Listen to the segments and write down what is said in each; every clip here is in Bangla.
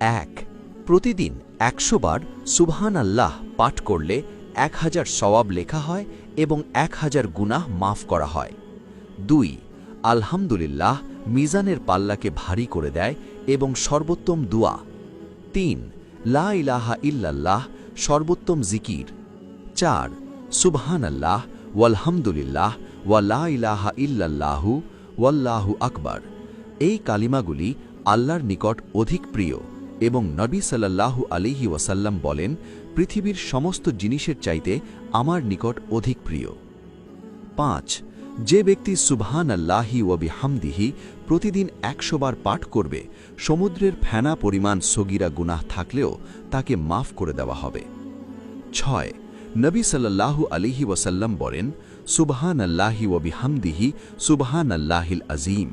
1 প্রতিদিন 100 বার সুবহানাল্লাহ পাঠ করলে 1000 সওয়াব লেখা হয় এবং 1000 গুনাহ মাফ করা হয়। 2 আলহামদুলিল্লাহ মিজানের পাল্লাকে ভারী করে দেয় এবং সর্বোত্তম দুয়া। 3 লা ইলাহা ইল্লাল্লাহ সর্বোত্তম জিকির। 4 সুবহানাল্লাহ ওয়ালহামদুলিল্লাহ ওয়া লা ইলাহা ইল্লাল্লাহু ওয়াল্লাহু আকবার। এই কালিমাগুলি আল্লাহর নিকট অধিক প্রিয় এবং নবী সাল্লাল্লাহু আলাইহি ওয়াসাল্লাম বলেন, পৃথিবীর সমস্ত জিনিসের চাইতে আমার নিকট অধিক প্রিয়। 5 যে ব্যক্তি সুবহানাল্লাহি ওয়া বিহামদিহি প্রতিদিন 100 বার পাঠ করবে, সমুদ্রের ফেনা পরিমাণ সগীরা গুনাহ থাকলেও তাকে মাফ করে দেওয়া হবে। 6 নবী সাল্লাল্লাহু আলাইহি ওয়াসাল্লাম বলেন, সুবহানাল্লাহি ওয়া বিহামদিহি সুবহানাল্লাহিল আযীম।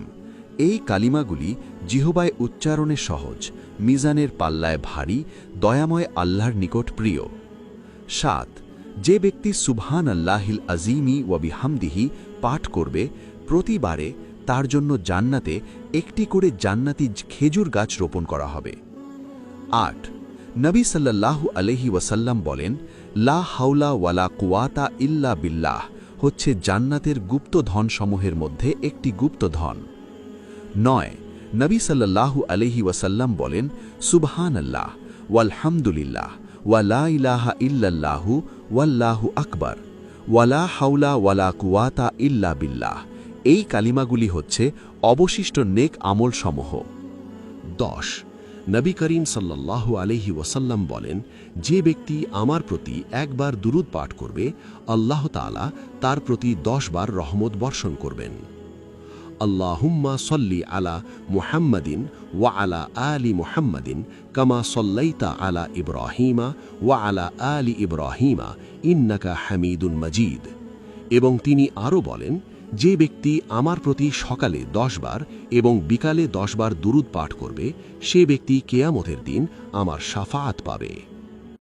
এই কালিমাগুলি জিহবায় উচ্চারণে সহজ, মিজানের পাল্লায় ভারী, দয়াময় আল্লাহর নিকট প্রিয়। 7 যে ব্যক্তি সুবহানাল্লাহিল আযীমি ওয়া বিহামদিহি পাঠ করবে, প্রতিবারে তার জন্য জান্নাতে একটি করে জান্নাতি খেজুর গাছ রোপণ করা হবে। 8 নবী সাল্লাল্লাহু আলাইহি ওয়াসাল্লাম বলেন, লা হাওলা ওয়ালা কুওয়াতা ইল্লা বিল্লাহ হচ্ছে জান্নাতের গুপ্ত ধনসমূহের মধ্যে একটি গুপ্ত ধন। 9 নবী সাল্লাল্লাহু আলাইহি ওয়াসাল্লাম বলেন, সুবহানাল্লাহ ওয়ালহামদুলিল্লাহ ওয়া লা ইলাহা ইল্লাল্লাহু ওয়াল্লাহু আকবার ওয়া লা হাওলা ওয়ালা কুওয়াতা ইল্লা বিল্লাহ। এই কালিমাগুলি হচ্ছে অবশিষ্ট নেক আমলসমূহ। 10 নবী করিম সাল্লাল্লাহু আলাইহি ওয়াসাল্লাম বলেন, যে ব্যক্তি আমার প্রতি একবার দুরূদ পাঠ করবে, আল্লাহ তাআলা তার প্রতি 10 বার রহমত বর্ষণ করবেন। আল্লাহুম্মা সল্লি আলা মুহাম্মাদিন ওয়া আলা আলি মুহাম্মাদিন কামা সল্লাইতা আলা ইব্রাহিমা ওয়া আলা আলি ইব্রাহিমা ইন্নাকা হামিদুন মাজিদ। এবং তিনি আরও বলেন, যে ব্যক্তি আমার প্রতি সকালে 10 বার এবং বিকালে 10 বার দুরূদ পাঠ করবে, সে ব্যক্তি কিয়ামতের দিন আমার শাফাআত পাবে।